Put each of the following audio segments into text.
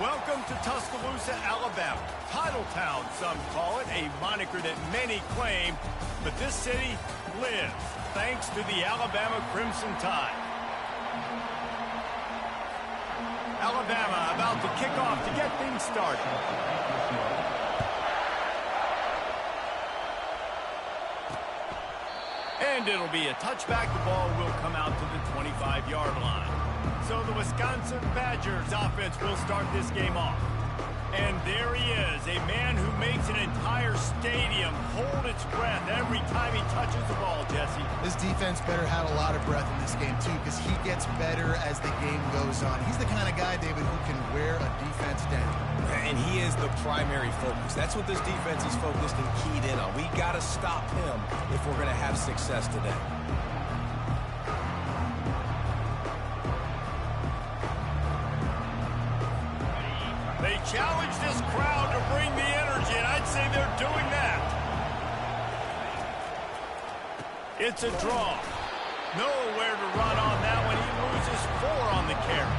Welcome to Tuscaloosa, Alabama. Titletown, some call it, a moniker that many claim, but this city lives thanks to the Alabama Crimson Tide. Alabama about to kick off to get things started. And it'll be a touchback. The ball will come out to the 25-yard line. So the Wisconsin Badgers offense will start this game off. And there he is, a man who makes an entire stadium hold its breath every time he touches the ball, Jesse. This defense better have a lot of breath in this game, too, because he gets better as the game goes on. He's the kind of guy, David, who can wear a defense down. And he is the primary focus. That's what this defense is focused and keyed in on. We got to stop him if we're going to have success today. They challenge this crowd to bring the energy, and I'd say they're doing that. It's a draw. Nowhere to run on that one. He loses 4 on the carry.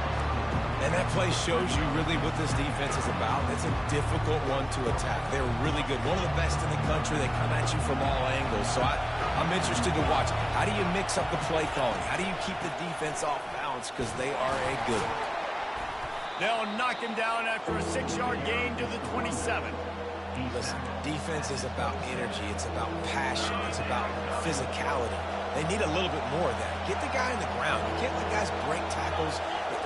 And that play shows you really what this defense is about. It's a difficult one to attack. They're really good. One of the best in the country. They come at you from all angles. So I'm interested to watch. How do you mix up the play calling? How do you keep the defense off balance? Because they are a good one. They'll knock him down after a 6-yard gain to the 27. Listen, defense is about energy. It's about passion. It's about physicality. They need a little bit more of that. Get the guy on the ground. You can't let guys break tackles.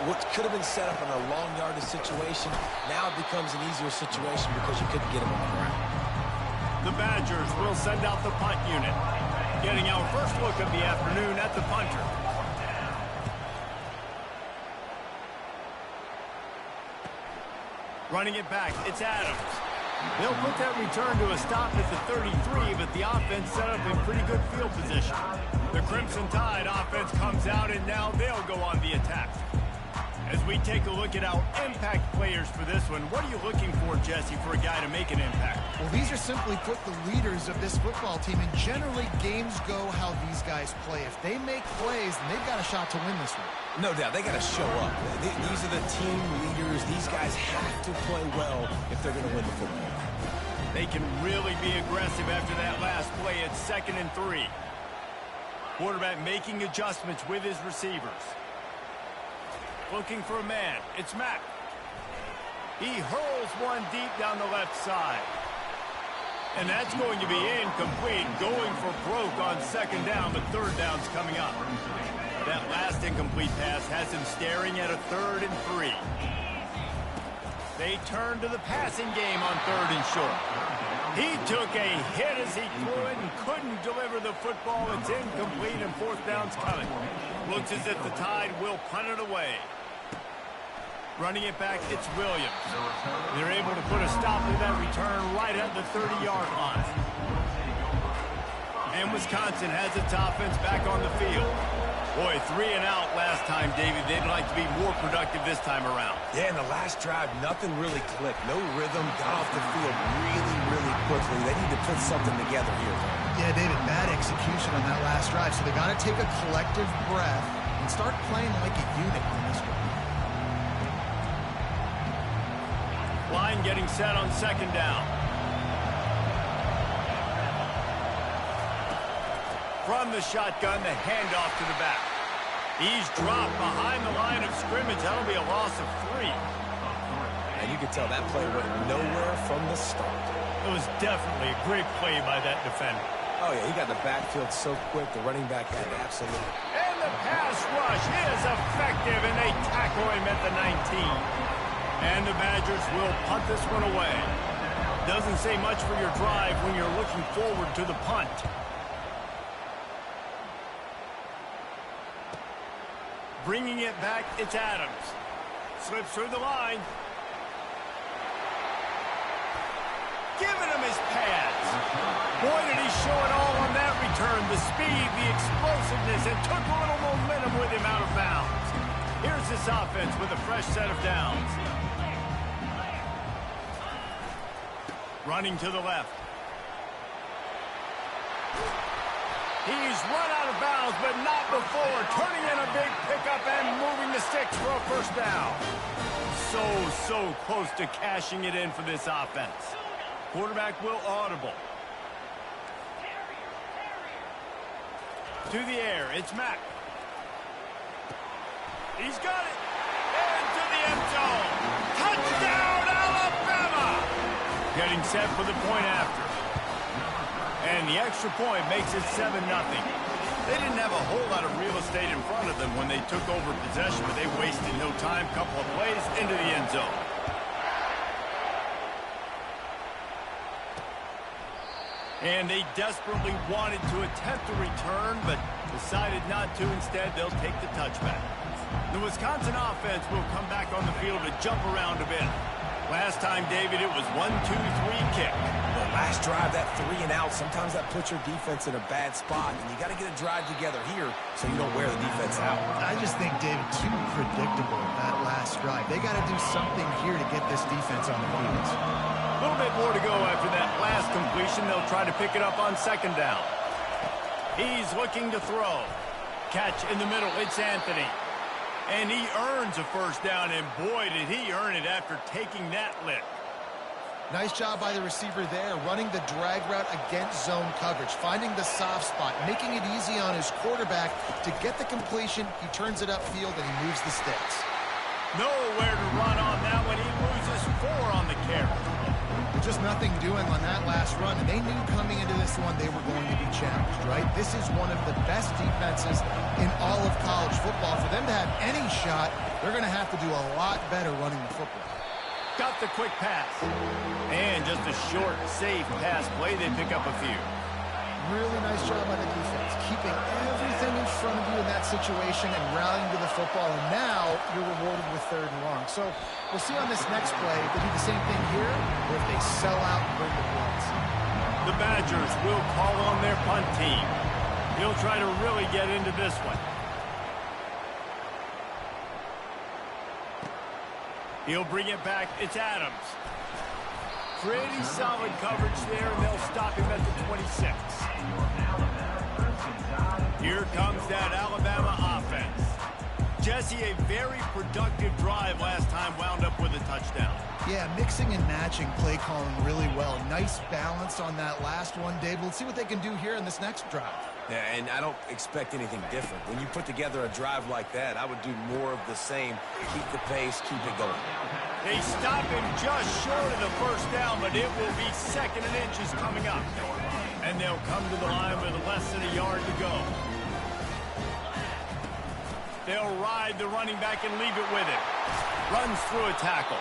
What could have been set up in a long yardage situation, now it becomes an easier situation because you couldn't get him on the ground. The Badgers will send out the punt unit. Getting our first look of the afternoon at the punter. Running it back, it's Adams. They'll put that return to a stop at the 33, but the offense set up in pretty good field position. The Crimson Tide offense comes out, and now they'll go on the attack. As we take a look at our impact players for this one, what are you looking for, Jesse, for a guy to make an impact? Well, these are simply put the leaders of this football team, and generally games go how these guys play. If they make plays, then they've got a shot to win this one. No doubt, they got to show up. These are the team leaders. These guys have to play well if they're going to win the football. They can really be aggressive after that last play. It's 2nd and 3. Quarterback making adjustments with his receivers. Looking for a man. It's Mack. He hurls one deep down the left side. And that's going to be incomplete. Going for broke on 2nd down, but 3rd down's coming up. That last incomplete pass has him staring at a 3rd and 3. They turn to the passing game on 3rd and short. He took a hit as he threw it and couldn't deliver the football. It's incomplete and 4th down's coming. Looks as if the Tide will punt it away. Running it back, it's Williams. They're able to put a stop to that return right at the 30-yard line. And Wisconsin has its offense back on the field. Boy, 3 and out last time, David. They'd like to be more productive this time around. Yeah, in the last drive, nothing really clicked. No rhythm, got off the field really, really quickly. They need to put something together here. Yeah, David, bad execution on that last drive. So they got to take a collective breath and start playing like a unit on this one. Line getting set on 2nd down. From the shotgun, the handoff to the back. He's dropped behind the line of scrimmage. That'll be a loss of 3. And you can tell that play went nowhere from the start. It was definitely a great play by that defender. Oh, yeah, he got the backfield so quick, the running back had to absolutely. And the pass rush is effective, and they tackle him at the 19. And the Badgers will punt this one away. Doesn't say much for your drive when you're looking forward to the punt. Bringing it back, it's Adams. Slips through the line. Giving him his pads. Boy, did he show it all on that return. The speed, the explosiveness, and took a little momentum with him out of bounds. Here's this offense with a fresh set of downs. Running to the left. He's run out of bounds, but not before. Turning in a big pickup and moving the sticks for a 1st down. so close to cashing it in for this offense. Quarterback will audible. To the air, it's Mack. He's got it. Into the end zone. Touchdown, Alabama! Getting set for the point after. And the extra point makes it 7-0. They didn't have a whole lot of real estate in front of them when they took over possession, but they wasted no time. Couple of plays into the end zone. And they desperately wanted to attempt a return, but decided not to. Instead, they'll take the touchback. The Wisconsin offense will come back on the field to jump around a bit. Last time, David, it was 1-2-3 kick. The last drive, that 3 and out, sometimes that puts your defense in a bad spot, and you got to get a drive together here so you don't wear the defense out. I just think, David, too predictable that last drive. They got to do something here to get this defense on their heels. A little bit more to go after that last completion. They'll try to pick it up on second down. He's looking to throw. Catch in the middle. It's Anthony. And he earns a first down, and boy, did he earn it after taking that lick. Nice job by the receiver there, running the drag route against zone coverage, finding the soft spot, making it easy on his quarterback to get the completion. He turns it upfield, and he moves the sticks. Nowhere to run on that one. He loses 4 on the carry. Just nothing doing on that last run, and they knew coming into this one they were going to be challenged, right? This is one of the best defenses in all of college football. For them to have any shot, they're going to have to do a lot better running the football. Got the quick pass. And just a short, safe pass play. They pick up a few. Really nice job by the defense, keeping everything in front of you in that situation and rallying to the football. And now you're rewarded with 3rd and long. So we'll see on this next play if they do the same thing here or if they sell out and bring the blitz. The Badgers will call on their punt team. He'll try to really get into this one. He'll bring it back. It's Adams. Pretty solid coverage there, and they'll stop him at the 26. Here comes that Alabama offense. Jesse, a very productive drive last time, wound up with a touchdown. Yeah, mixing and matching play calling really well. Nice balance on that last one, Dave. We'll see what they can do here in this next drive. Yeah, and I don't expect anything different. When you put together a drive like that, I would do more of the same. Keep the pace, keep it going. They stop him just short of the first down, but it will be 2nd and inches coming up. And they'll come to the line with less than a yard to go. They'll ride the running back and leave it with him. Runs through a tackle.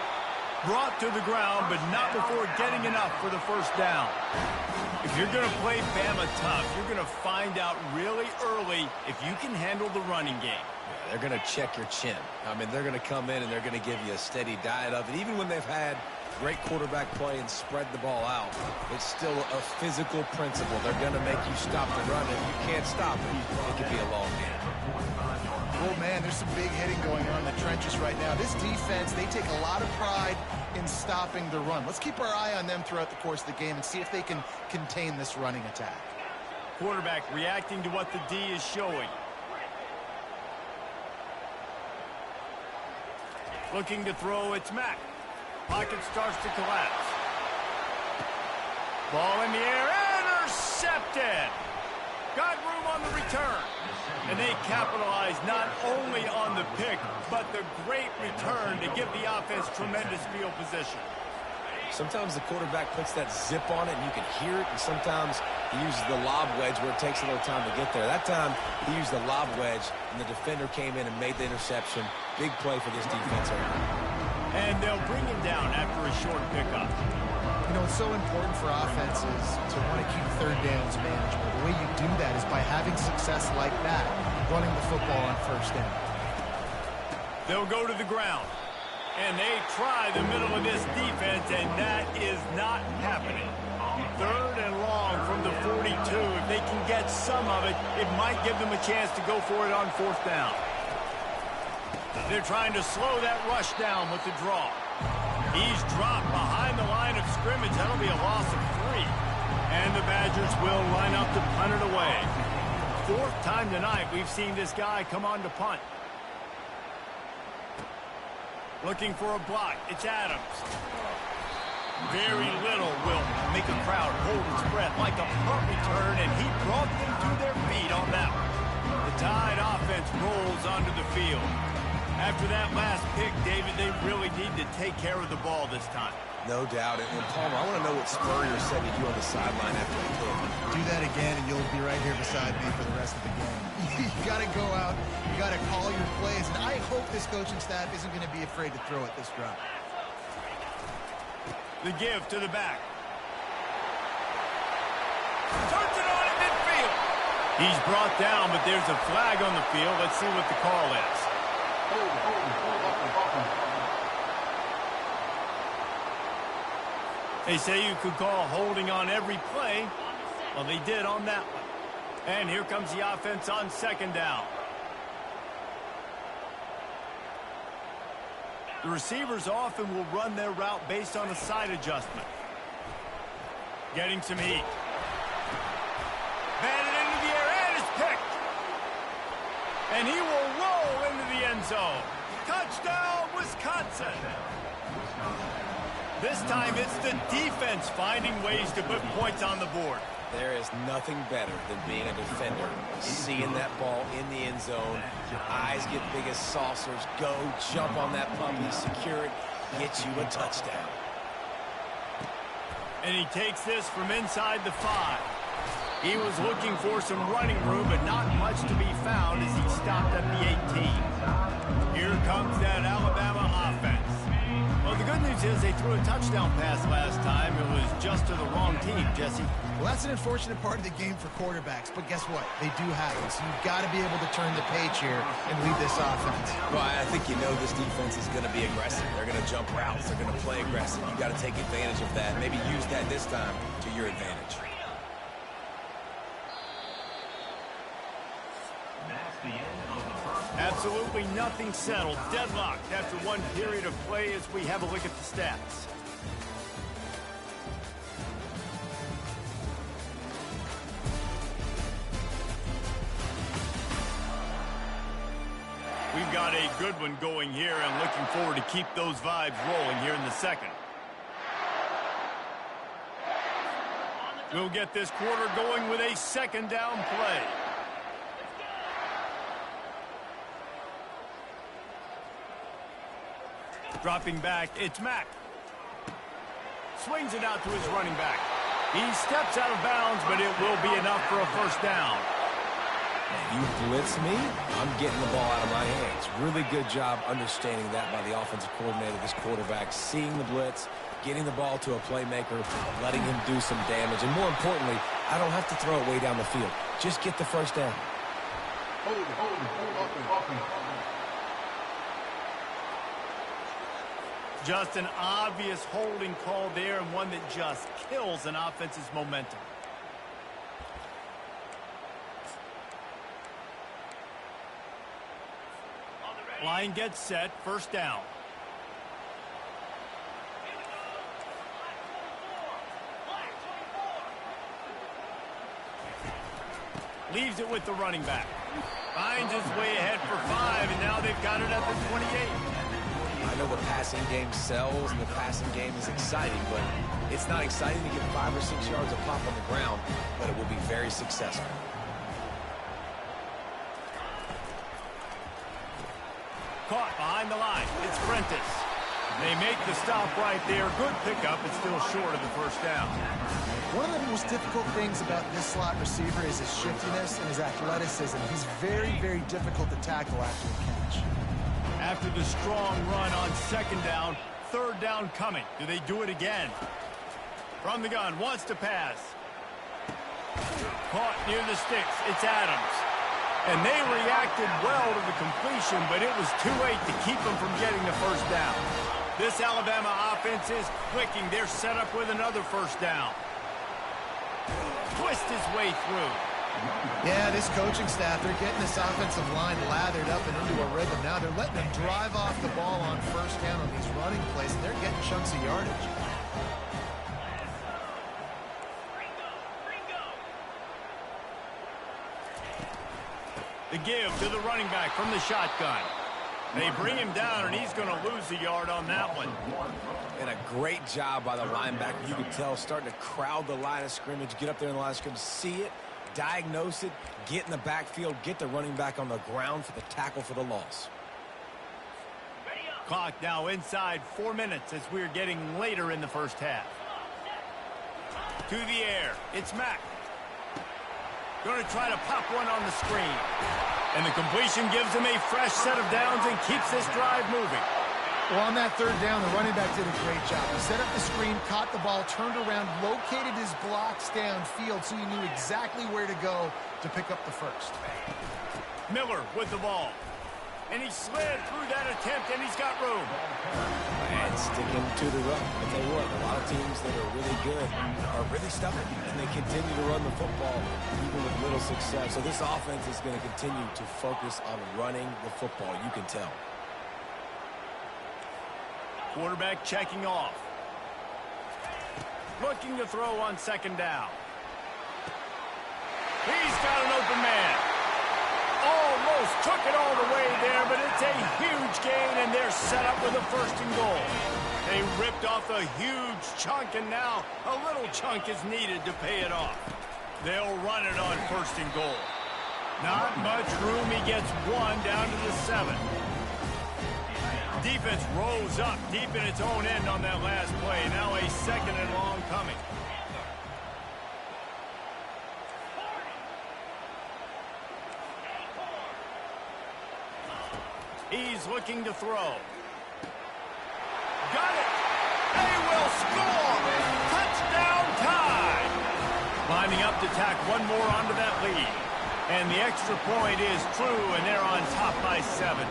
Brought to the ground, but not before getting enough for the first down. If you're going to play Bama tough, you're going to find out really early if you can handle the running game. Yeah, they're going to check your chin. I mean, they're going to come in and they're going to give you a steady diet of it. Even when they've had great quarterback play and spread the ball out, it's still a physical principle. They're going to make you stop the run. If you can't stop it, it could be a long game. Oh, man, there's some big hitting going on in the trenches right now. This defense, they take a lot of pride in stopping the run. Let's keep our eye on them throughout the course of the game and see if they can contain this running attack. Quarterback reacting to what the D is showing. Looking to throw, it's Mack. Pocket starts to collapse. Ball in the air, intercepted! Got room on the return. And they capitalize not only on the pick, but the great return to give the offense tremendous field position. Sometimes the quarterback puts that zip on it and you can hear it, and sometimes he uses the lob wedge where it takes a little time to get there. That time he used the lob wedge and the defender came in and made the interception. Big play for this defense. And they'll bring him down after a short pickup. You know, it's so important for offenses to want to keep 3rd downs manageable. The way you do that is by having success like that, running the football on 1st down. They'll go to the ground. And they try the middle of this defense, and that is not happening. 3rd and long from the 42. If they can get some of it, it might give them a chance to go for it on 4th down. They're trying to slow that rush down with the draw. He's dropped behind the line of scrimmage. That'll be a loss of 3. And the Badgers will line up to punt it away. 4th time tonight we've seen this guy come on to punt. Looking for a block. It's Adams. Very little will make a crowd hold its breath like a punt return, and he brought them to their feet on that one. The Tide offense rolls onto the field. After that last pick, David, they really need to take care of the ball this time. No doubt. And Palmer, I want to know what Spurrier said to you on the sideline after the pick. Do that again, and you'll be right here beside me for the rest of the game. You got to go out. You got to call your plays, and I hope this coaching staff isn't going to be afraid to throw it this drive. The give to the back. Turns it on in midfield. He's brought down, but there's a flag on the field. Let's see what the call is. They say you could call holding on every play. Well, they did on that one. And here comes the offense on second down. The receivers often will run their route based on a side adjustment. Getting some heat. Batted into the air and is picked. And he will roll into the end zone. Touchdown, Wisconsin. This time it's the defense finding ways to put points on the board. There is nothing better than being a defender, seeing that ball in the end zone, your eyes get big as saucers, go, jump on that puppy, secure it, get you a touchdown. And he takes this from inside the 5. He was looking for some running room, but not much to be found as he stopped at the 18. Here comes that Alabama offense. Well, the good news is they threw a touchdown pass last time. It was just to the wrong team, Jesse. Well, that's an unfortunate part of the game for quarterbacks, but guess what? They do have it, so you've got to be able to turn the page here and lead this offense. Well, I think you know this defense is going to be aggressive. They're going to jump routes. They're going to play aggressive. You've got to take advantage of that. Maybe use that this time to your advantage. Absolutely nothing settled. Deadlocked after one period of play as we have a look at the stats. We've got a good one going here and looking forward to keep those vibes rolling here in the second. We'll get this quarter going with a second down play. Dropping back, it's Mack. Swings it out to his running back. He steps out of bounds, but it will be enough for a first down. You blitz me, I'm getting the ball out of my hands. Really good job understanding that by the offensive coordinator, this quarterback, seeing the blitz, getting the ball to a playmaker, letting him do some damage. And more importantly, I don't have to throw it way down the field. Just get the first down. Just an obvious holding call there, and one that just kills an offense's momentum. Line gets set, first down. Leaves it with the running back. Finds his way ahead for 5, and now they've got it at the 28. I know the passing game sells and the passing game is exciting, but it's not exciting to get 5 or 6 yards of pop on the ground, but it will be very successful. Caught behind the line. It's Prentice. They make the stop right there. Good pickup. It's still short of the first down. One of the most difficult things about this slot receiver is his shiftiness and his athleticism. He's very, very difficult to tackle after the catch. After the strong run on second down, third down coming. Do they do it again? From the gun, wants to pass. Caught near the sticks. It's Adams. And they reacted well to the completion, but it was too late to keep them from getting the first down. This Alabama offense is clicking. They're set up with another first down. Twist his way through. Yeah, this coaching staff, they're getting this offensive line lathered up and into a rhythm. Now they're letting them drive off the ball on first down on these running plays, and they're getting chunks of yardage. The give to the running back from the shotgun. They bring him down, and he's going to lose a yard on that one. And a great job by the linebacker. You can tell starting to crowd the line of scrimmage, get up there in the line of scrimmage, see it, diagnose it, get in the backfield, get the running back on the ground for the tackle for the loss. Clock now inside 4 minutes as we're getting later in the first half. To the air, it's Mack. Going to try to pop one on the screen. And the completion gives him a fresh set of downs and keeps this drive moving. Well, on that third down, the running back did a great job. He set up the screen, caught the ball, turned around, located his blocks downfield so he knew exactly where to go to pick up the first. Miller with the ball. And he slid through that attempt, and he's got room. And sticking to the run. I tell you what, a lot of teams that are really good are really stubborn, and they continue to run the football even with little success. So this offense is going to continue to focus on running the football, you can tell. Quarterback checking off. Looking to throw on second down. He's got an open man. Almost took it all the way there, but it's a huge gain, and they're set up with a 1st and goal. They ripped off a huge chunk, and now a little chunk is needed to pay it off. They'll run it on 1st and goal. Not much room. He gets one down to the 7. Defense rose up deep in its own end on that last play. Now a 2nd and long coming. He's looking to throw. Got it! They will score! Touchdown tie! Lining up to tack one more onto that lead. And the extra point is true, and they're on top by 7.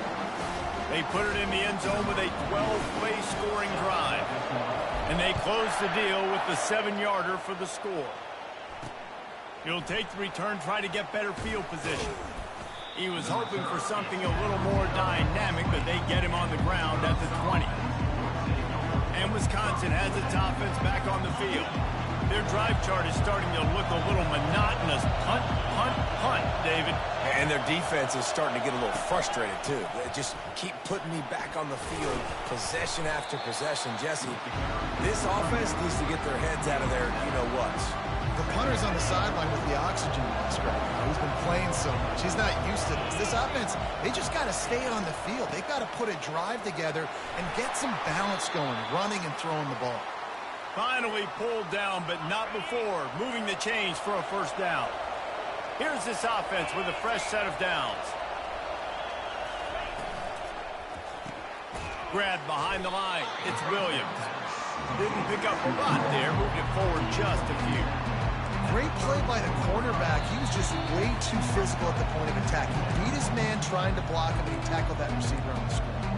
They put it in the end zone with a 12-play scoring drive. And they close the deal with the 7-yarder for the score. He'll take the return, try to get better field position. He was hoping for something a little more dynamic, but they get him on the ground at the 20. And Wisconsin has its offense back on the field. Their drive chart is starting to look a little monotonous. Punt, punt, punt, David. And their defense is starting to get a little frustrated, too. They just keep putting me back on the field, possession after possession. Jesse, this offense needs to get their heads out of their you-know-whats. The punter's on the sideline with the oxygen mask right now. He's been playing so much. He's not used to this. This offense, they just got to stay on the field. They've got to put a drive together and get some balance going, running and throwing the ball. Finally pulled down, but not before moving the chains for a 1st down. Here's this offense with a fresh set of downs. Grabbed behind the line. It's Williams. Didn't pick up a lot there. Moved it forward just a few. Great play by the cornerback. He was just way too physical at the point of attack. He beat his man trying to block him, and he tackled that receiver on the screen.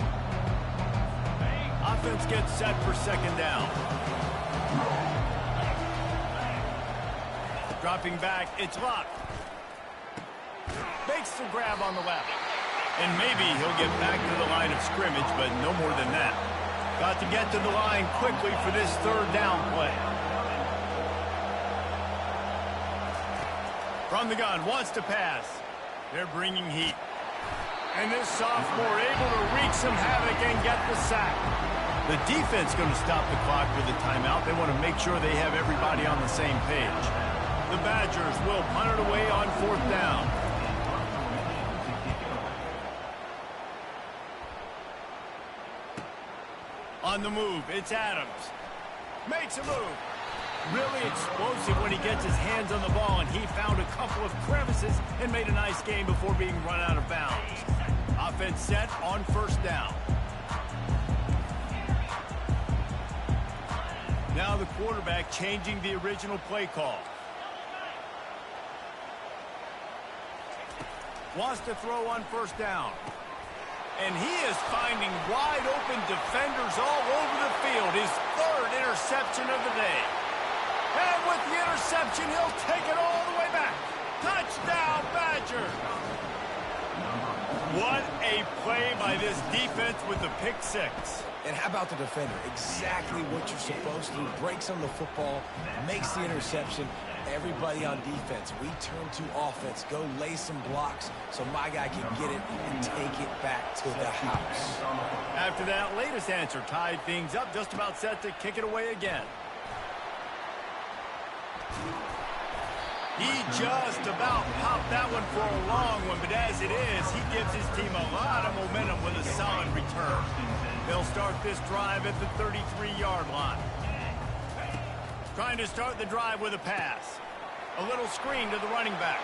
Offense gets set for 2nd down. Dropping back, it's Locke. Makes the grab on the left. And maybe he'll get back to the line of scrimmage, but no more than that. Got to get to the line quickly for this 3rd down play. From the gun, wants to pass. They're bringing heat. And this sophomore able to wreak some havoc and get the sack. The defense going to stop the clock with a timeout. They want to make sure they have everybody on the same page. The Badgers will punt it away on 4th down. On the move, it's Adams. Makes a move. Really explosive when he gets his hands on the ball, and he found a couple of crevices and made a nice game before being run out of bounds. Offense set on 1st down. Now the quarterback changing the original play call. Wants to throw on 1st down. And he is finding wide-open defenders all over the field. His 3rd interception of the day. And with the interception, he'll take it all the way back. Touchdown, Badger! What a play by this defense with the pick 6. And how about the defender? Exactly what you're supposed to do. Breaks on the football, makes the interception, Everybody on defense, we turn to offense. Go lay some blocks so my guy can get it and take it back to the house. After that latest answer tied things up, just about set to kick it away again. He just about popped that one for a long one, but as it is, he gives his team a lot of momentum with a solid return. They'll start this drive at the 33-yard line. Trying to start the drive with a pass. A little screen to the running back.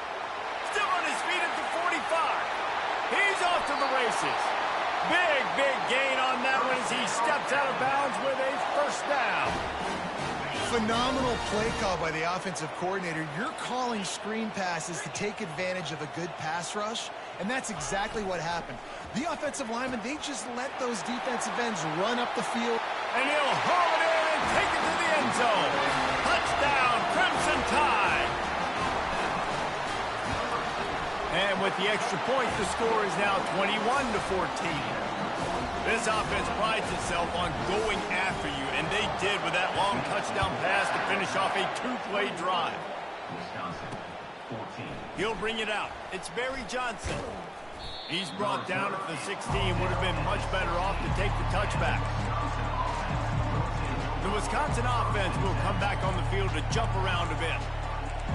Still on his feet at the 45. He's off to the races. Big gain on that one as he steps out of bounds with a first down. Phenomenal play call by the offensive coordinator. You're calling screen passes to take advantage of a good pass rush, and that's exactly what happened. The offensive linemen, they just let those defensive ends run up the field. And he'll haul it in and take it to the end zone. Touchdown, Crimson Tide. And with the extra point, the score is now 21-14. This offense prides itself on going after you, and they did with that long touchdown pass to finish off a two-play drive. He'll bring it out. It's Barry Johnson. He's brought down at the 16. Would have been much better off to take the touchback. The Wisconsin offense will come back on the field to jump around a bit.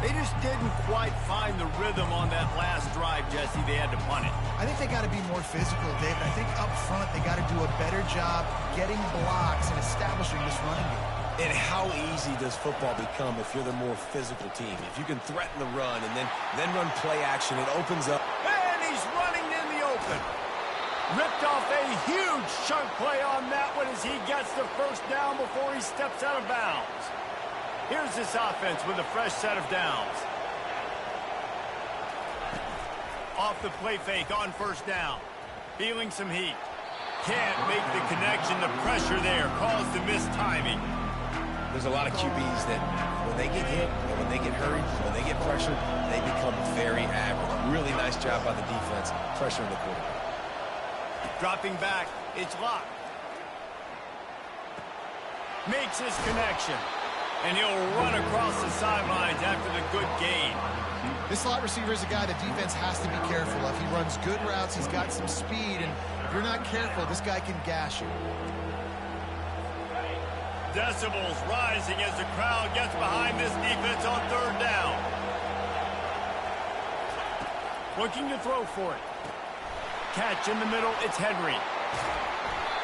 They just didn't quite find the rhythm on that last drive, Jesse. They had to punt it. I think they got to be more physical, David. I think up front they got to do a better job getting blocks and establishing this running game. And how easy does football become if you're the more physical team? If you can threaten the run and then run play action, it opens up. And he's running in the open. Ripped off a huge chunk play on that one as he gets the first down before he steps out of bounds. Here's this offense with a fresh set of downs. Off the play fake on first down. Feeling some heat. Can't make the connection. The pressure there caused the missed timing. There's a lot of QBs that when they get hit, and when they get hurried, when they get pressured, they become very average. Really nice job by the defense, pressuring the quarterback. Dropping back, it's locked. Makes his connection. And he'll run across the sidelines after the good gain. This slot receiver is a guy the defense has to be careful of. He runs good routes, he's got some speed, and if you're not careful, this guy can gash you. Decibels rising as the crowd gets behind this defense on third down. Looking to throw for it. Catch in the middle, it's Henry.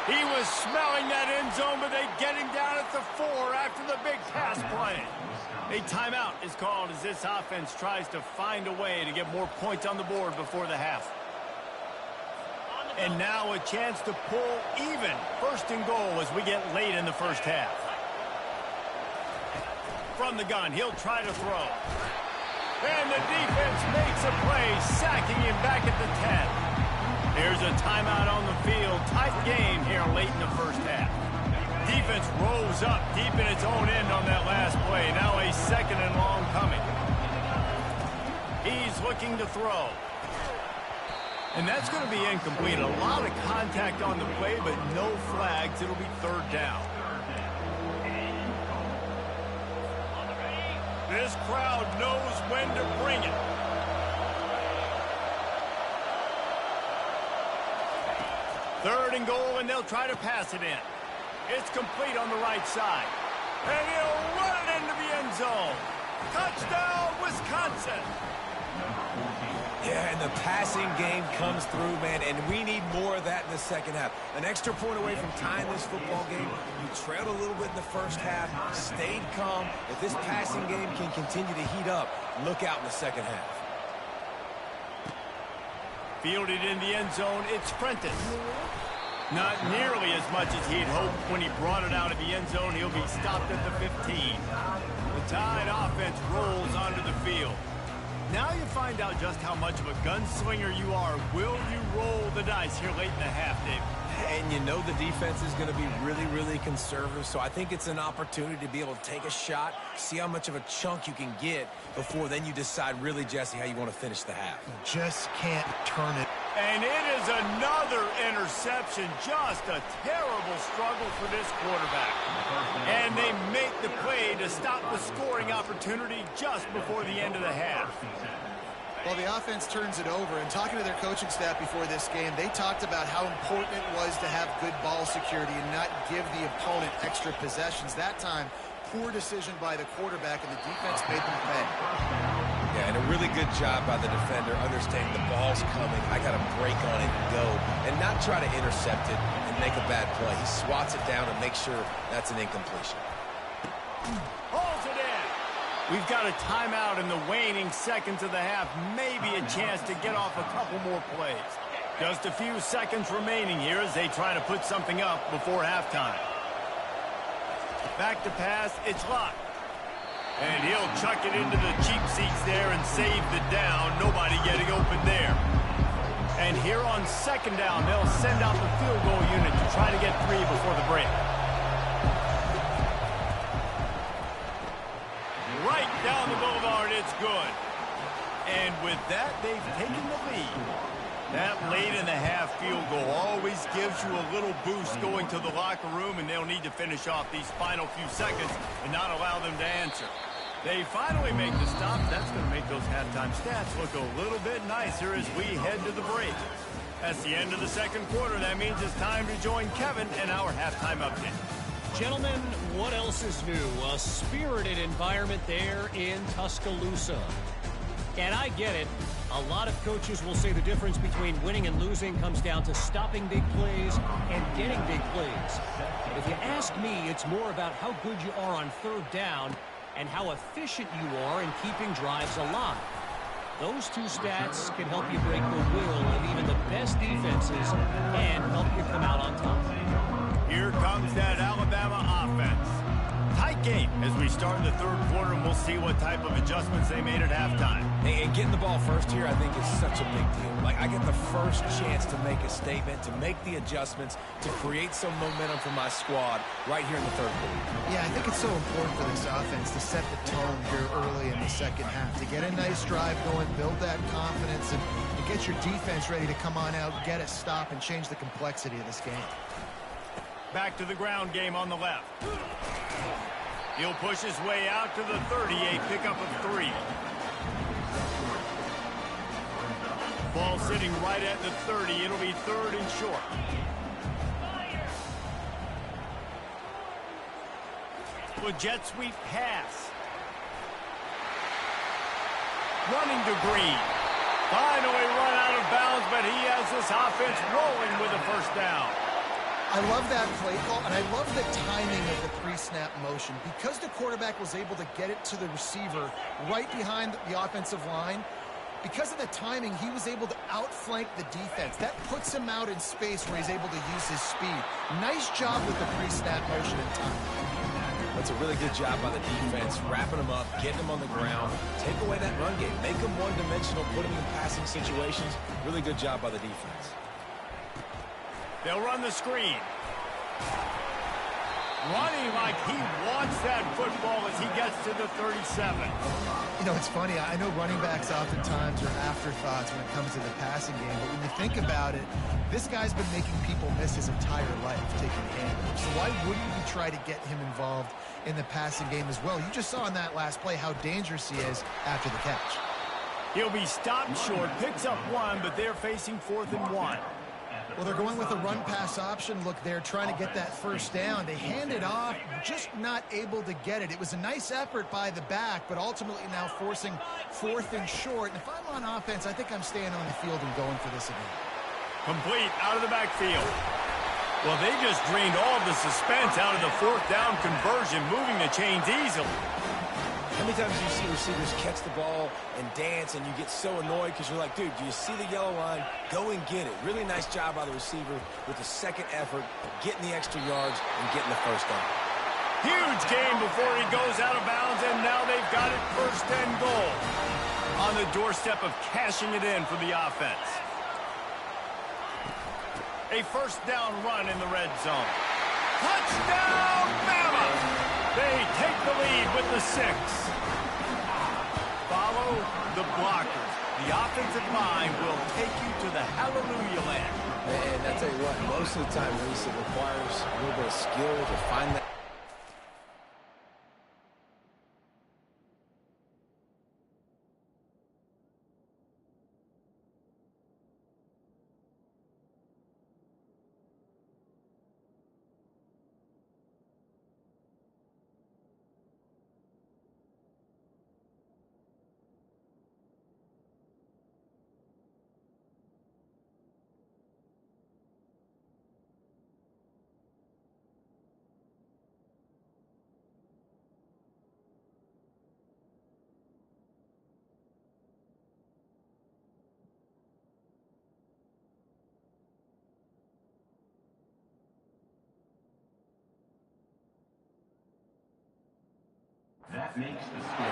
He was smelling that end zone, but they get him down at the 4 after the big pass play. A timeout is called as this offense tries to find a way to get more points on the board before the half. And now a chance to pull even. First and goal as we get late in the first half. From the gun, he'll try to throw. And the defense makes a play, sacking him back at the 10. There's a timeout on the field. Tight game here late in the first half. Defense rolls up deep in its own end on that last play. Now a second and long coming. He's looking to throw. And that's going to be incomplete. A lot of contact on the play, but no flags. It'll be third down. This crowd knows when to bring it. Third and goal, and they'll try to pass it in. It's complete on the right side. And he'll run it into the end zone. Touchdown, Wisconsin. Yeah, and the passing game comes through, man, and we need more of that in the second half. An extra point away from tying this football game. You trailed a little bit in the first half, stayed calm. If this passing game can continue to heat up, look out in the second half. Fielded in the end zone, it's Prentice. Not nearly as much as he'd hoped when he brought it out of the end zone. He'll be stopped at the 15. The Tide offense rolls onto the field. Now you find out just how much of a gunslinger you are. Will you roll the dice here late in the half, Dave? And you know the defense is going to be really, really conservative, so I think it's an opportunity to be able to take a shot, see how much of a chunk you can get before then you decide really, Jesse, how you want to finish the half. Just can't turn it. And it is another interception. Just a terrible struggle for this quarterback. And they make the play to stop the scoring opportunity just before the end of the half. Well, the offense turns it over, and talking to their coaching staff before this game, they talked about how important it was to have good ball security and not give the opponent extra possessions. That time, poor decision by the quarterback, and the defense made them pay. Yeah, and a really good job by the defender understanding the ball's coming. I got to break on it and go, and not try to intercept it and make a bad play. He swats it down and makes sure that's an incompletion. Holds it in. We've got a timeout in the waning seconds of the half. Maybe a chance to get off a couple more plays. Just a few seconds remaining here as they try to put something up before halftime. Back to pass, it's Locke. And he'll chuck it into the cheap seats there and save the down. Nobody getting open there. And here on second down, they'll send out the field goal unit to try to get 3 before the break. Right down the boulevard, it's good. And with that, they've taken the lead. That late in the half field goal always gives you a little boost going to the locker room, and they'll need to finish off these final few seconds and not allow them to answer. They finally make the stop. That's going to make those halftime stats look a little bit nicer as we head to the break. That's the end of the second quarter. That means it's time to join Kevin and our halftime update. Gentlemen, what else is new? A spirited environment there in Tuscaloosa. And I get it. A lot of coaches will say the difference between winning and losing comes down to stopping big plays and getting big plays. But if you ask me, it's more about how good you are on third down and how efficient you are in keeping drives alive. Those two stats can help you break the will of even the best defenses and help you come out on top. Here comes that Alabama offense. Tight game as we start in the third quarter, and we'll see what type of adjustments they made at halftime. And getting the ball first here, I think, is such a big deal. Like, I get the first chance to make a statement, to make the adjustments, to create some momentum for my squad right here in the third quarter. Yeah, I think it's so important for this offense to set the tone here early in the second half, to get a nice drive going, build that confidence, and get your defense ready to come on out, get a stop, and change the complexity of this game. Back to the ground game on the left. He'll push his way out to the 38, pickup of 3. Ball sitting right at the 30. It'll be third and short. With jet sweep pass. Running to Green. Finally run out of bounds, but he has this offense rolling with a first down. I love that play call, and I love the timing of the pre-snap motion. Because the quarterback was able to get it to the receiver right behind the offensive line, because of the timing, he was able to outflank the defense. That puts him out in space where he's able to use his speed. Nice job with the pre-snap motion and timing. That's a really good job by the defense, wrapping them up, getting them on the ground, take away that run game, make them one-dimensional, put them in passing situations. Really good job by the defense. They'll run the screen. Running like he wants that football as he gets to the 37. You know, it's funny. I know running backs oftentimes are afterthoughts when it comes to the passing game, but when you think about it, this guy's been making people miss his entire life taking handles. So why wouldn't you try to get him involved in the passing game as well? You just saw in that last play how dangerous he is after the catch. He'll be stopped short, picks up 1, but they're facing 4th and 1. Well, they're going with a run-pass option. Look, they're trying to get that first down. They hand it off, just not able to get it. It was a nice effort by the back, but ultimately now forcing 4th and short. And if I'm on offense, I think I'm staying on the field and going for this again. Complete out of the backfield. Well, they just drained all of the suspense out of the 4th down conversion, moving the chains easily. How many times do you see receivers catch the ball and dance and you get so annoyed because you're like, dude, do you see the yellow line? Go and get it. Really nice job by the receiver with the second effort, getting the extra yards and getting the first down. Huge gain before he goes out of bounds, and now they've got it 1st and goal. On the doorstep of cashing it in for the offense. A first down run in the red zone. Touchdown, Bama! They take the lead with the 6. Follow the blockers. The offensive line will take you to the hallelujah land. And I tell you what, most of the time, Reese, it requires a little bit of skill to find that.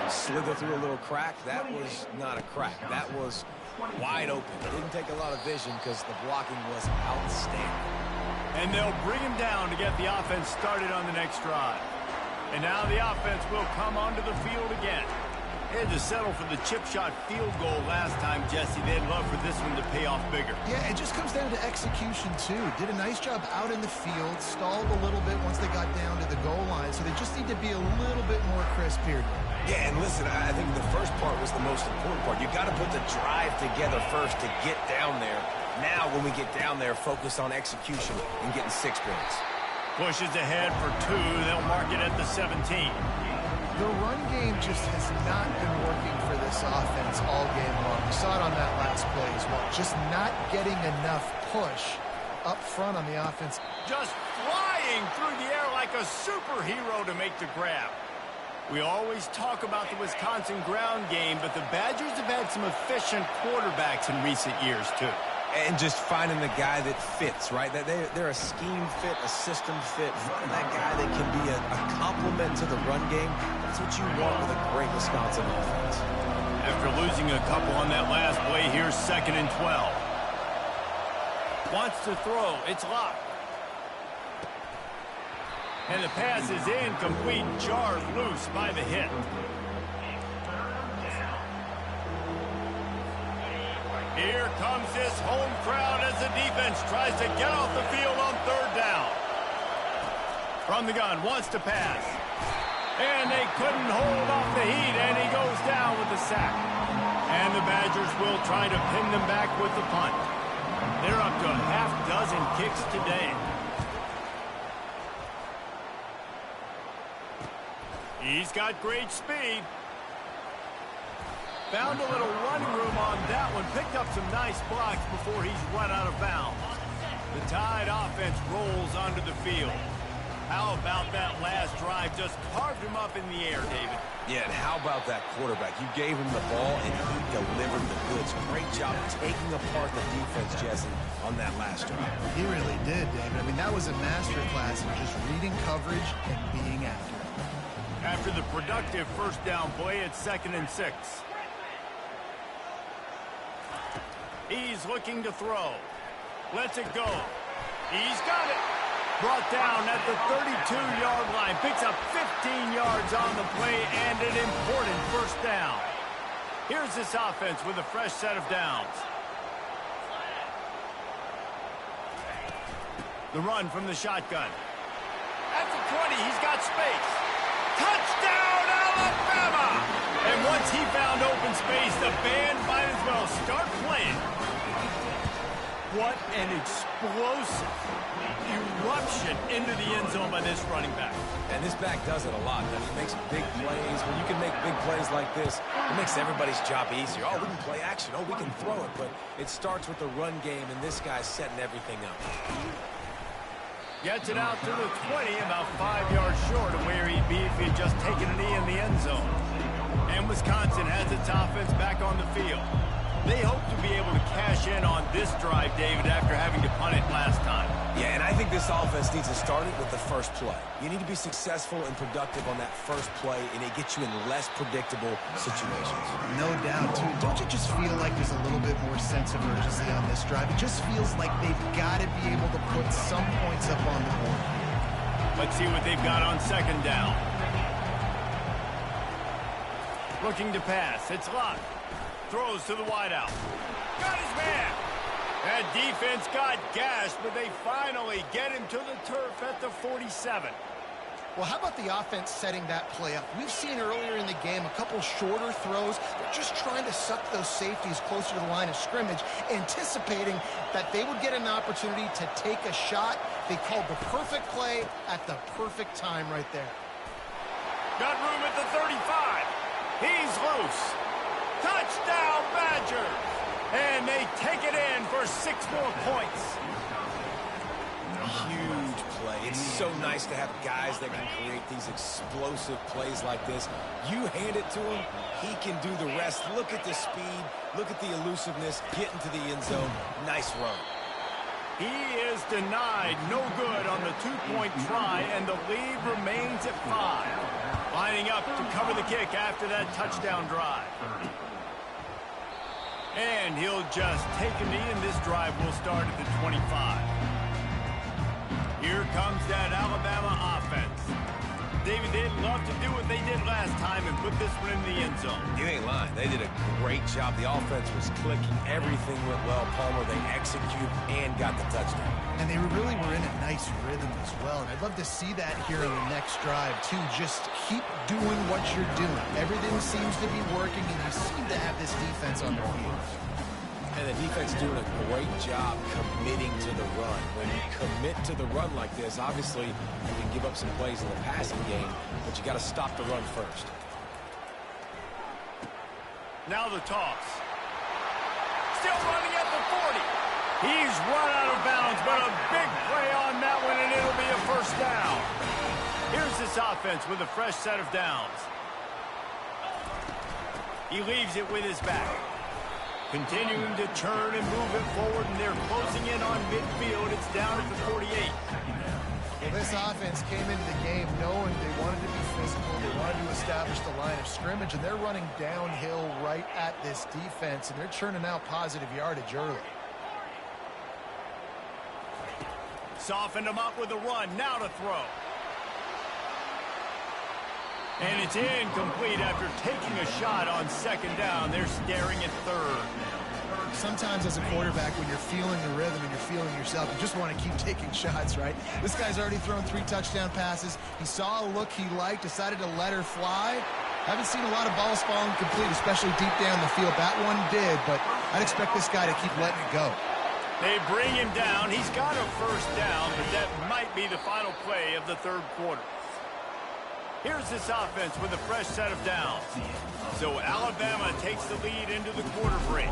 Slither through a little crack. That was not a crack. That was wide open. Didn't take a lot of vision because the blocking was outstanding. And they'll bring him down to get the offense started on the next drive. And now the offense will come onto the field again. They had to settle for the chip shot field goal last time, Jesse. They'd love for this one to pay off bigger. Yeah, it just comes down to execution, too. Did a nice job out in the field, stalled a little bit once they got down to the goal line, so they just need to be a little bit more crisp here. Yeah, and listen, I think the first part was the most important part. You got to put the drive together first to get down there. Now, when we get down there, focus on execution and getting 6 points. Pushes ahead for 2. They'll mark it at the 17. The run game just has not been working for this offense all game long. We saw it on that last play as well. Just not getting enough push up front on the offense. Just flying through the air like a superhero to make the grab. We always talk about the Wisconsin ground game, but the Badgers have had some efficient quarterbacks in recent years, too. And just finding the guy that fits, right? They're a scheme fit, a system fit. Finding that guy that can be a complement to the run game. That's what you want with a great Wisconsin offense. After losing a couple on that last play, here's 2nd and 12. Wants to throw. It's locked. And the pass is incomplete. Jarred loose by the hit. Here comes this home crowd as the defense tries to get off the field on 3rd down. From the gun, wants to pass. And they couldn't hold off the heat, and he goes down with the sack. And the Badgers will try to pin them back with the punt. They're up to a half-dozen kicks today. He's got great speed. Found a little running room on that one. Picked up some nice blocks before he's run out of bounds. The Tide offense rolls onto the field. How about that last drive? Just carved him up in the air, David. Yeah, and how about that quarterback? You gave him the ball, and he delivered the goods. Great job taking apart the defense, Jesse, on that last drive. He really did, David. I mean, that was a masterclass in just reading coverage and being accurate. After the productive first down play, it's 2nd and 6. He's looking to throw. Lets it go. He's got it. Brought down at the 32-yard line. Picks up 15 yards on the play and an important first down. Here's this offense with a fresh set of downs. The run from the shotgun. At the 20, he's got space. Touchdown, Alabama! And once he found open space, the band might as well start playing. What an explosive eruption into the end zone by this running back. And this back does it a lot. I mean, he makes big plays. When you can make big plays like this, it makes everybody's job easier. Oh, we can play action. Oh, we can throw it. But it starts with the run game, and this guy's setting everything up. Gets it out to the 20, about 5 yards short of where he'd be if he had just taken a knee in the end zone. And Wisconsin has its offense back on the field. They hope to be able to cash in on this drive, David, after having to punt it last time. Yeah, and I think this offense needs to start it with the first play. You need to be successful and productive on that first play, and it gets you in less predictable situations. No doubt, too. Don't you just feel like there's a little bit bit more sense of urgency on this drive. It just feels like they've got to be able to put some points up on the board. Let's see what they've got on second down. Looking to pass. It's Locke. Throws to the wideout. Got his man. That defense got gashed, but they finally get him to the turf at the 47. Well, how about the offense setting that play up? We've seen earlier in the game a couple shorter throws. They're just trying to suck those safeties closer to the line of scrimmage, anticipating that they would get an opportunity to take a shot. They called the perfect play at the perfect time right there. Got room at the 35. He's loose. Touchdown, Badgers. And they take it in for 6 more points. Huge play. It's so nice to have guys that can create these explosive plays like this. You hand it to him, he can do the rest. Look at the speed. Look at the elusiveness. Get into the end zone. Nice run. He is denied. No good on the 2-point try, and the lead remains at 5. Lining up to cover the kick after that touchdown drive. And he'll just take a knee, and this drive will start at the 25. Here comes that Alabama offense. David, they'd love to do what they did last time and put this one in the end zone. You ain't lying. They did a great job. The offense was clicking. Everything went well. Palmer, they executed and got the touchdown. And they really were in a nice rhythm as well. And I'd love to see that here in the next drive, too. Just keep doing what you're doing. Everything seems to be working, and you seem to have this defense on their heels. And the defense doing a great job committing to the run. When you commit to the run like this, obviously you can give up some plays in the passing game, but you got to stop the run first. Now the toss. Still running at the 40. He's run out of bounds, but a big play on that one, and it'll be a first down. Here's this offense with a fresh set of downs. He leaves it with his back. Continuing to churn and move it forward, and they're closing in on midfield. It's down at the 48. Well, this offense came into the game knowing they wanted to be physical. They wanted to establish the line of scrimmage, and they're running downhill right at this defense, and they're churning out positive yardage early. Softened him up with a run. Now to throw. And it's incomplete after taking a shot on second down. They're staring at third. Sometimes as a quarterback, when you're feeling the rhythm and you're feeling yourself, you just want to keep taking shots, right? This guy's already thrown 3 touchdown passes. He saw a look he liked, decided to let her fly. Haven't seen a lot of balls falling complete, especially deep down the field. That one did, but I'd expect this guy to keep letting it go. They bring him down. He's got a first down, but that might be the final play of the third quarter. Here's this offense with a fresh set of downs. So Alabama takes the lead into the quarter break.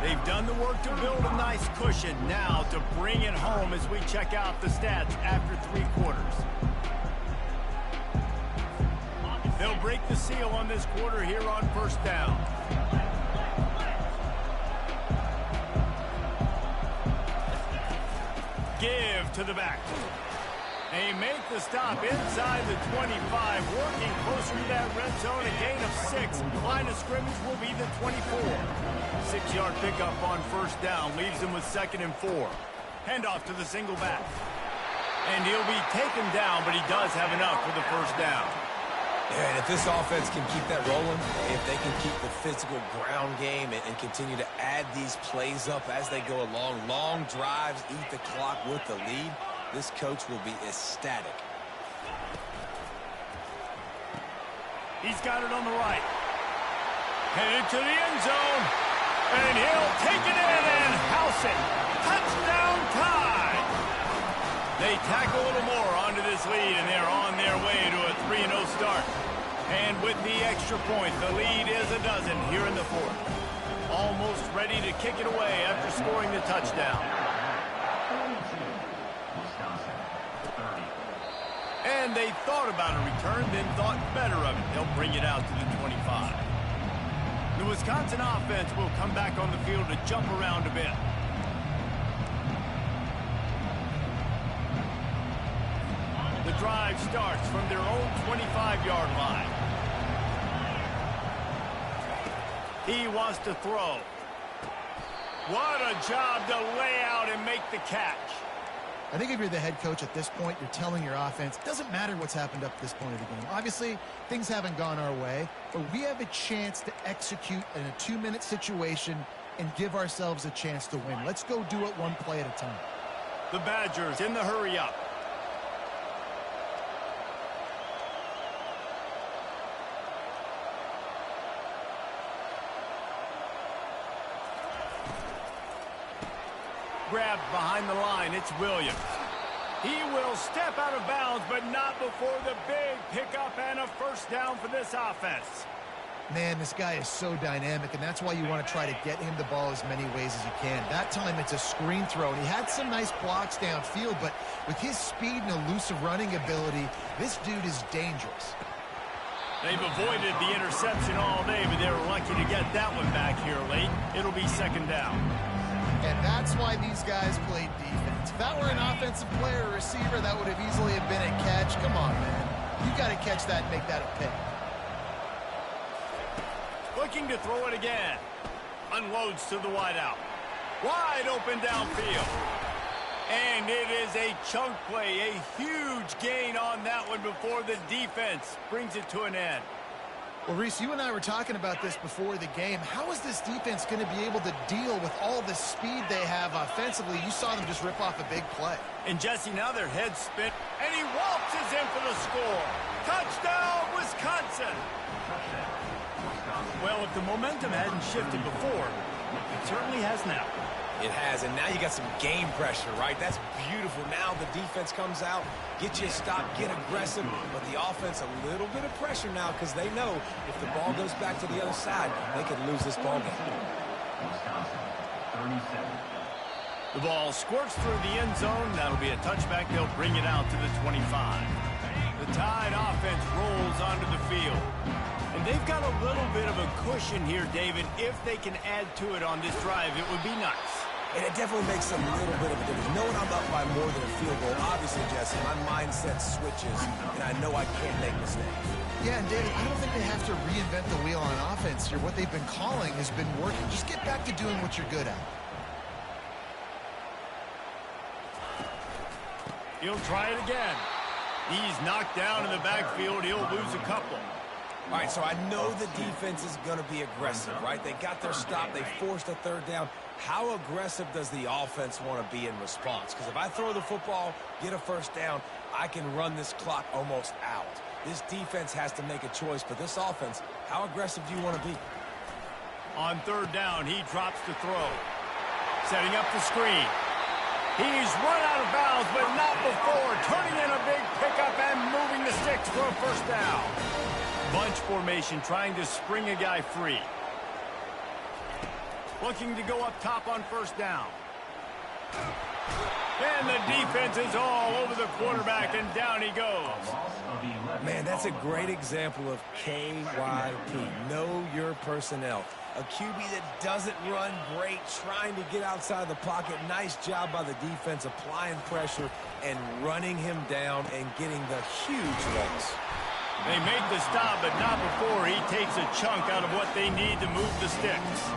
They've done the work to build a nice cushion. Now to bring it home as we check out the stats after 3 quarters. They'll break the seal on this quarter here on first down. Give to the back. They make the stop inside the 25, working closer to that red zone, a gain of 6. Line of scrimmage will be the 24. 6-yard pickup on first down leaves them with 2nd and 4. Handoff to the single back. And he'll be taken down, but he does have enough for the first down. Yeah, and if this offense can keep that rolling, if they can keep the physical ground game and continue to add these plays up as they go along, long drives, eat the clock with the lead, this coach will be ecstatic. He's got it on the right. Headed to the end zone. And he'll take it in and house it. Touchdown tie. They tack a little more onto this lead, and they're on their way to a 3-0 start. And with the extra point, the lead is a dozen here in the fourth. Almost ready to kick it away after scoring the touchdown. And they thought about a return, then thought better of it. They'll bring it out to the 25. The Wisconsin offense will come back on the field to jump around a bit. The drive starts from their own 25-yard line. He wants to throw. What a job to lay out and make the catch. I think if you're the head coach at this point, you're telling your offense, it doesn't matter what's happened up to this point of the game. Obviously, things haven't gone our way, but we have a chance to execute in a 2-minute situation and give ourselves a chance to win. Let's go do it one play at a time. The Badgers in the hurry up. Grabbed behind the line, it's Williams. He will step out of bounds, but not before the big pickup and a first down for this offense. Man, this guy is so dynamic, and that's why you want to try to get him the ball as many ways as you can. That time, it's a screen throw, and he had some nice blocks downfield, but with his speed and elusive running ability, this dude is dangerous. They've avoided the interception all day, but they were lucky to get that one back here late. It'll be second down. And that's why these guys played defense. If that were an offensive player or receiver, that would have easily have been a catch. Come on, man. You got to catch that and make that a pick. Looking to throw it again. Unloads to the wideout. Wide open downfield. And it is a chunk play. A huge gain on that one before the defense brings it to an end. Well, Reese, you and I were talking about this before the game. How is this defense going to be able to deal with all the speed they have offensively? You saw them just rip off a big play. And Jesse, now their heads spin, and he waltzes in for the score. Touchdown, Wisconsin! Well, if the momentum hadn't shifted before, it certainly has now. It has, and now you got some game pressure, right? That's beautiful. Now the defense comes out, get you a stop, get aggressive, but the offense a little bit of pressure now because they know if the ball goes back to the other side, they could lose this ball game. The ball squirts through the end zone. That'll be a touchback. They'll bring it out to the 25. The Tide offense rolls onto the field. And they've got a little bit of a cushion here, David. If they can add to it on this drive, it would be nice. And it definitely makes a little bit of a difference. Knowing I'm up by more than a field goal, obviously, Jesse, my mindset switches, and I know I can't make mistakes. Yeah, and David, I don't think they have to reinvent the wheel on offense here. What they've been calling has been working. Just get back to doing what you're good at. He'll try it again. He's knocked down in the backfield. He'll lose a couple. All right, so I know the defense is going to be aggressive, right? They got their stop. They forced a third down. How aggressive does the offense want to be in response? Because if I throw the football, get a first down, I can run this clock almost out. This defense has to make a choice, but this offense, how aggressive do you want to be? On third down, he drops the throw. Setting up the screen. He's run out of bounds, but not before. Turning in a big pickup and moving the sticks for a first down. Bunch formation, trying to spring a guy free. Looking to go up top on first down. And the defense is all over the quarterback, and down he goes. Man, that's a great example of KYP. Know your personnel. A QB that doesn't run great, trying to get outside the pocket. Nice job by the defense, applying pressure and running him down and getting the huge race. They make the stop, but not before he takes a chunk out of what they need to move the sticks.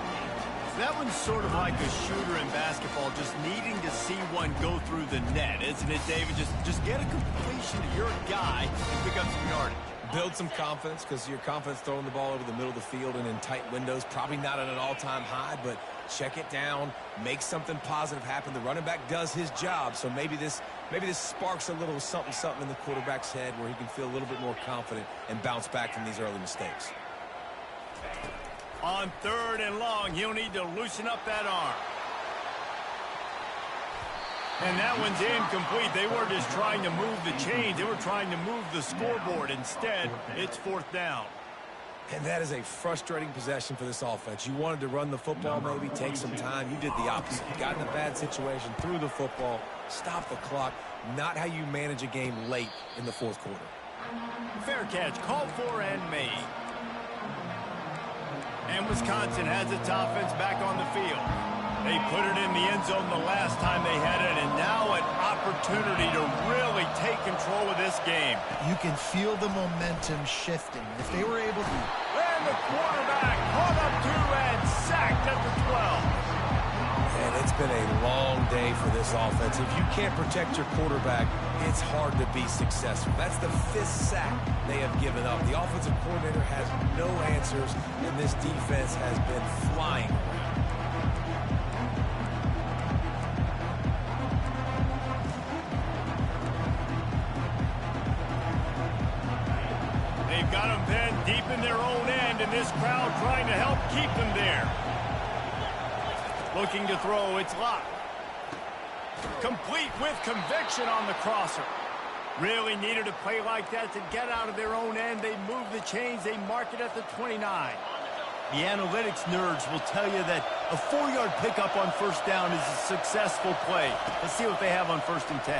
That one's sort of like a shooter in basketball, just needing to see one go through the net, isn't it, David? Just get a completion to your guy and pick up some yardage. Build some confidence, because your confidence throwing the ball over the middle of the field and in tight windows, probably not at an all-time high, but check it down, make something positive happen. The running back does his job, so maybe this sparks a little something in the quarterback's head where he can feel a little bit more confident and bounce back from these early mistakes. On third and long, he'll need to loosen up that arm. And that one's incomplete. They weren't just trying to move the chains. They were trying to move the scoreboard. Instead, it's fourth down. And that is a frustrating possession for this offense. You wanted to run the football, maybe take some time. You did the opposite. You got in a bad situation, threw the football, stopped the clock. Not how you manage a game late in the fourth quarter. Fair catch, called for and made. And Wisconsin has its offense back on the field. They put it in the end zone the last time they had it, and now an opportunity to really take control of this game. You can feel the momentum shifting. If they were able to... And the quarterback caught up to and sacked at the 12. It's been a long day for this offense. If you can't protect your quarterback, it's hard to be successful. That's the 5th sack they have given up. The offensive coordinator has no answers, and this defense has been flying around. They've got them then deep in their own end, and this crowd trying to help keep them there. Looking to throw, it's locked. Complete with conviction on the crosser. Really needed a play like that to get out of their own end. They move the chains, they mark it at the 29. The analytics nerds will tell you that a 4-yard pickup on first down is a successful play. Let's see what they have on 1st and 10.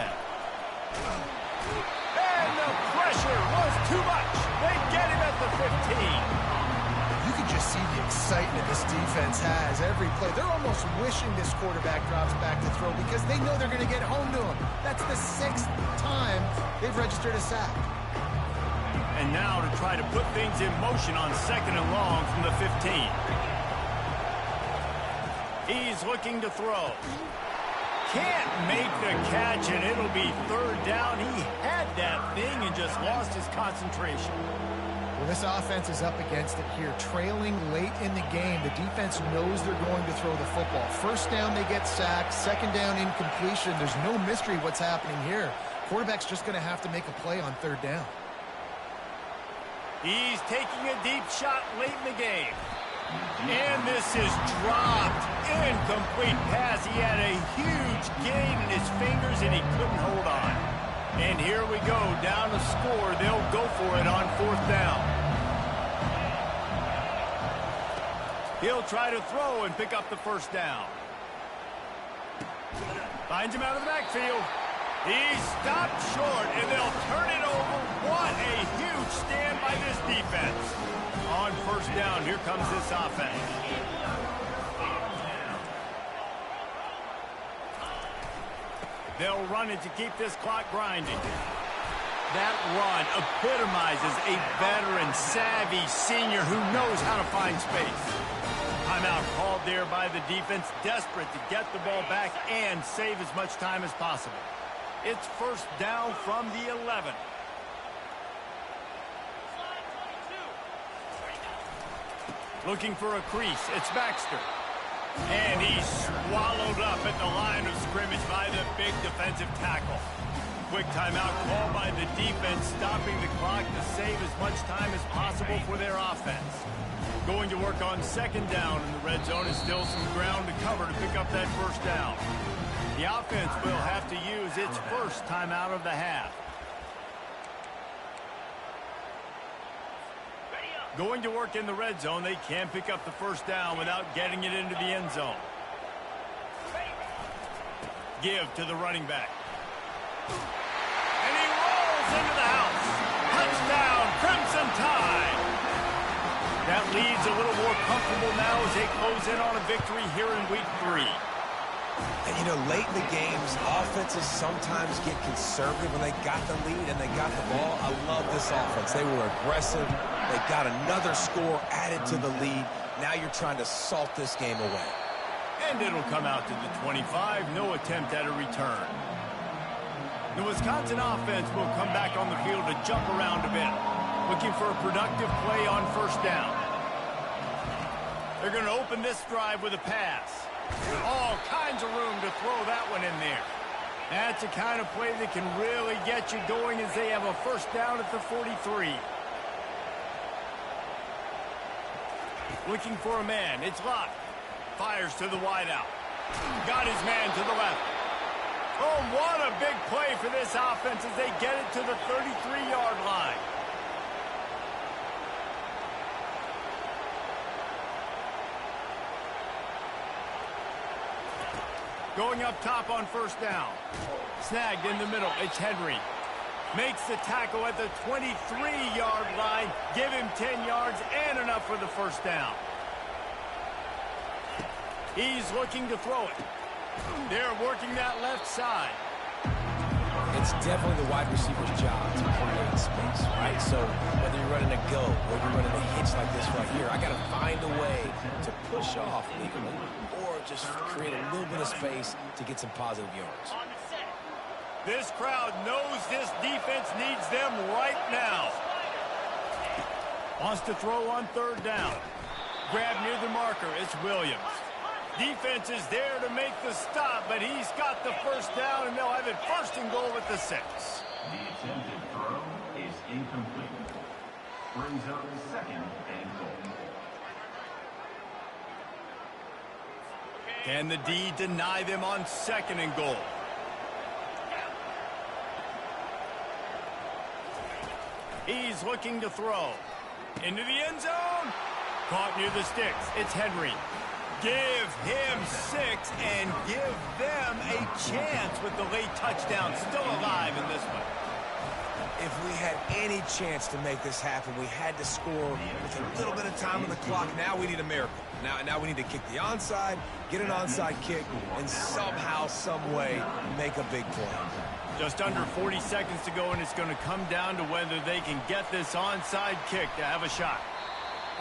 And the pressure was too much. They get him at the 15. You can just see the excitement this defense has every play. They're almost wishing this quarterback drops back to throw because they know they're going to get home to him. That's the 6th time they've registered a sack. And now to try to put things in motion on 2nd and long from the 15. He's looking to throw. Can't make the catch, and it'll be 3rd down. He had that thing and just lost his concentration. Well, this offense is up against it here. Trailing late in the game, the defense knows they're going to throw the football. 1st down, they get sacked. 2nd down, incompletion. There's no mystery what's happening here. Quarterback's just going to have to make a play on 3rd down. He's taking a deep shot late in the game. And this is dropped. Incomplete pass. He had a huge gain in his fingers, and he couldn't hold on. And here we go, down to score. They'll go for it on 4th down. He'll try to throw and pick up the 1st down. Finds him out of the backfield. He's stopped short, and they'll turn it over. What a huge stand by this defense. On 1st down, here comes this offense. They'll run it to keep this clock grinding. That run epitomizes a veteran, savvy senior who knows how to find space. Timeout called there by the defense, desperate to get the ball back and save as much time as possible. It's 1st down from the 11. Looking for a crease. It's Baxter. And he's swallowed up at the line of scrimmage by the big defensive tackle. Quick timeout called by the defense, stopping the clock to save as much time as possible for their offense. Going to work on 2nd down in the red zone, and still some ground to cover to pick up that 1st down. The offense will have to use its 1st timeout of the half. Going to work in the red zone, they can't pick up the 1st down without getting it into the end zone. Give to the running back. And he rolls into the house. Touchdown, Crimson Tide. That leads a little more comfortable now as they close in on a victory here in week 3. And, you know, late in the games, offenses sometimes get conservative when they got the lead and they got the ball. I love this offense. They were aggressive. They got another score added to the lead. Now you're trying to salt this game away. And it'll come out to the 25. No attempt at a return. The Wisconsin offense will come back on the field to jump around a bit. Looking for a productive play on 1st down. They're going to open this drive with a pass. All kinds of room to throw that one in there. That's the kind of play that can really get you going as they have a 1st down at the 43. Looking for a man. It's locked. Fires to the wideout. Got his man to the left. Oh, what a big play for this offense as they get it to the 33-yard line. Going up top on 1st down. Snagged in the middle. It's Henry. Makes the tackle at the 23-yard line. Give him 10 yards and enough for the 1st down. He's looking to throw it. They're working that left side. It's definitely the wide receiver's job to create space, right? So whether you're running a go or you're running a hitch like this right here, I got to find a way to push off legally or just create a little bit of space to get some positive yards. This crowd knows this defense needs them right now. Wants to throw on third down. Grab near the marker. It's Williams. Defense is there to make the stop, but he's got the first down, and they'll have it first and goal at the 6. The attempted throw is incomplete. Brings up second and goal. Can the D deny them on second and goal? He's looking to throw. Into the end zone. Caught near the sticks. It's Henry. Give him 6 and give them a chance with the late touchdown. Still alive in this one. If we had any chance to make this happen, we had to score with a little bit of time on the clock. Now we need a miracle. Now we need to kick the onside, get an onside kick, and somehow, some way, make a big play. Just under 40 seconds to go, and it's going to come down to whether they can get this onside kick to have a shot.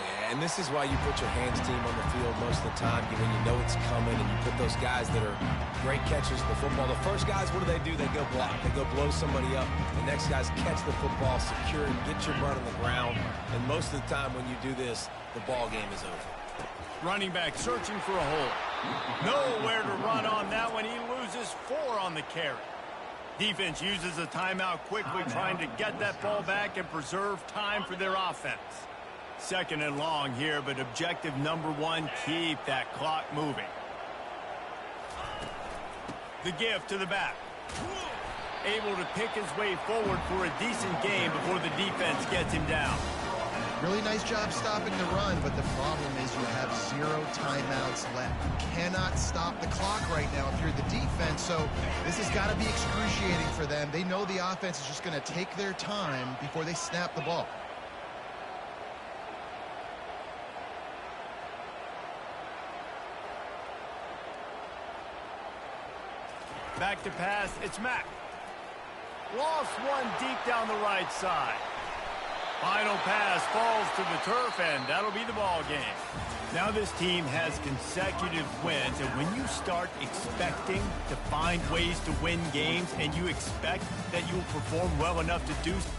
Yeah, and this is why you put your hands team on the field most of the time when you know it's coming, and you put those guys that are great catchers of the football. The first guys, what do? They go block. They go blow somebody up. The next guys catch the football, secure it, get your butt on the ground. And most of the time when you do this, the ball game is over. Running back searching for a hole. Nowhere to run on that one. He loses 4 on the carry. Defense uses a timeout quickly, trying to get that ball back and preserve time for their offense. Second and long here, but objective number 1, keep that clock moving. The gift to the back. Able to pick his way forward for a decent game before the defense gets him down. Really nice job stopping the run, but the problem is you have 0 timeouts left. You cannot stop the clock right now if you're the defense, so this has got to be excruciating for them. They know the offense is just going to take their time before they snap the ball. Back to pass, it's Mack. Lost one deep down the right side. Final pass falls to the turf, and that'll be the ball game. Now this team has consecutive wins, and when you start expecting to find ways to win games and you expect that you'll perform well enough to do so,